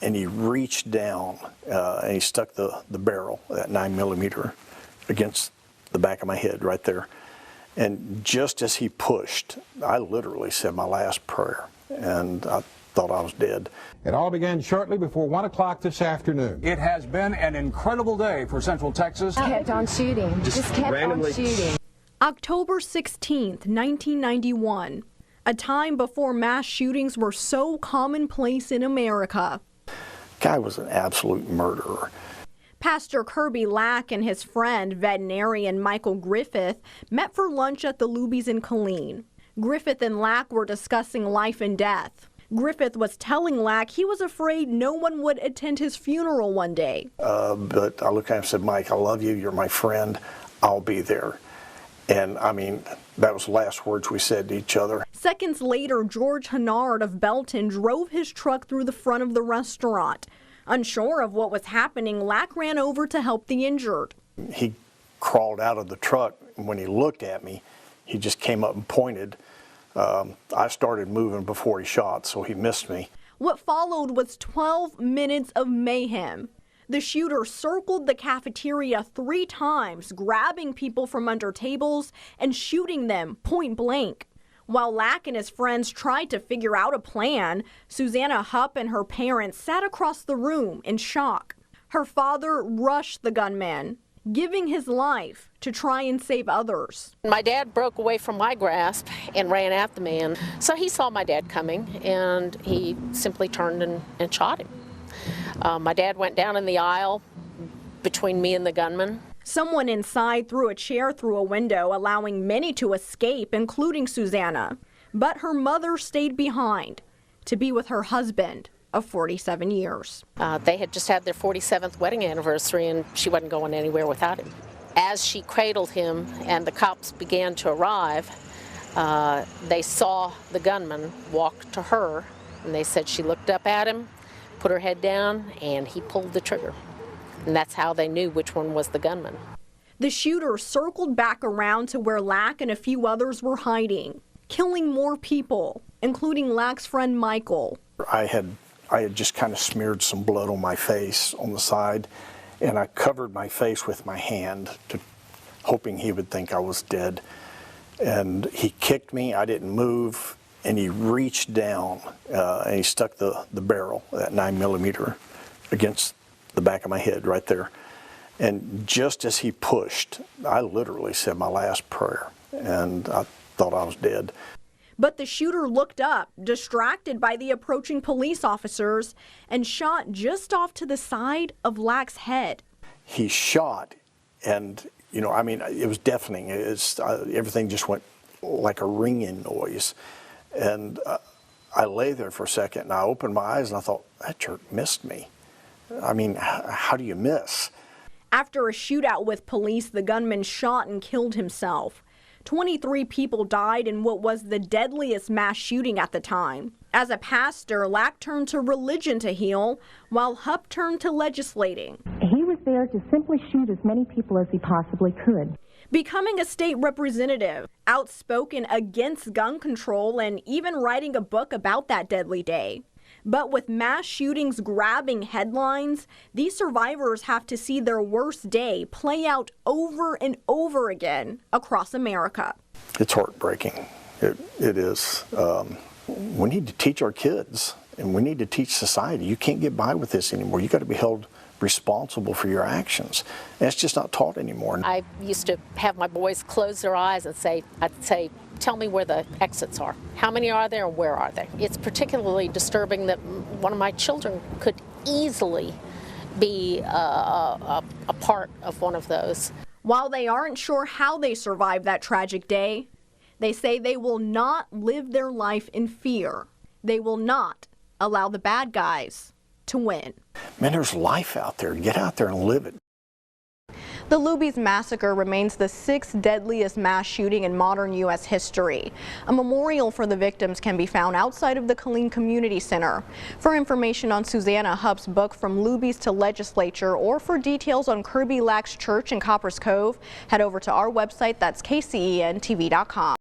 and he reached down and he stuck the barrel, that 9mm, against the back of my head right there. And just as he pushed, I literally said my last prayer, and I thought I was dead. It all began shortly before 1 o'clock this afternoon. It has been an incredible day for Central Texas. Kept on shooting. Just kept on shooting. October 16th, 1991. A time before mass shootings were so commonplace in America. Guy was an absolute murderer. Pastor Kirby Lack and his friend, veterinarian Michael Griffith, met for lunch at the Luby's in Killeen. Griffith and Lack were discussing life and death. Griffith was telling Lack he was afraid no one would attend his funeral one day. But I looked at him and said, Mike, I love you. You're my friend. I'll be there. And I mean, that was the last words we said to each other. Seconds later, George Hennard of Belton drove his truck through the front of the restaurant. Unsure of what was happening, Lack ran over to help the injured. He crawled out of the truck, and when he looked at me, he just came up and pointed. I started moving before he shot, so he missed me. What followed was 12 minutes of mayhem. The shooter circled the cafeteria 3 times, grabbing people from under tables and shooting them point blank. While Lack and his friends tried to figure out a plan, Susanna Hupp and her parents sat across the room in shock. Her father rushed the gunman, giving his life to try and save others. My dad broke away from my grasp and ran at the man. So he saw my dad coming, and he simply turned and shot him. My dad went down in the aisle between me and the gunman. Someone inside threw a chair through a window, allowing many to escape, including Susanna. But her mother stayed behind to be with her husband of 47 years. They had just had their 47th wedding anniversary, and she wasn't going anywhere without him. As she cradled him and the cops began to arrive, they saw the gunman walk to her, and they said she looked up at him, put her head down, and he pulled the trigger. And that's how they knew which one was the gunman. The shooter circled back around to where Lack and a few others were hiding, killing more people, including Lack's friend Michael. I had just kind of smeared some blood on my face on the side, and I covered my face with my hand, hoping he would think I was dead. And he kicked me, I didn't move, and he reached down and he stuck the barrel, that 9mm, against the back of my head right there. And just as he pushed, I literally said my last prayer, and I thought I was dead. But the shooter looked up, distracted by the approaching police officers, and shot just off to the side of Lack's head. He shot, and you know, I mean, it was deafening. Everything just went like a ringing noise. And I lay there for a second, and I opened my eyes, and I thought, that jerk missed me. I mean, how do you miss? After a shootout with police, the gunman shot and killed himself. 23 people died in what was the deadliest mass shooting at the time. As a pastor, Lack turned to religion to heal, while Hupp turned to legislating. He was there to simply shoot as many people as he possibly could. Becoming a state representative, outspoken against gun control, and even writing a book about that deadly day. But with mass shootings grabbing headlines, these survivors have to see their worst day play out over and over again across America. It's heartbreaking. It is. We need to teach our kids, and we need to teach society. You can't get by with this anymore. You got to be held responsible for your actions. And it's just not taught anymore. I used to have my boys close their eyes and I'd say, tell me where the exits are. How many are there and where are they? It's particularly disturbing that one of my children could easily be a part of one of those. While they aren't sure how they survived that tragic day, they say they will not live their life in fear. They will not allow the bad guys to win. Man, there's life out there. Get out there and live it. The Luby's massacre remains the 6th deadliest mass shooting in modern U.S. history. A memorial for the victims can be found outside of the Killeen Community Center. For information on Susanna Hupp's book From Luby's to Legislature, or for details on Kirby Lack's Church in Coppers Cove, head over to our website, that's kcentv.com.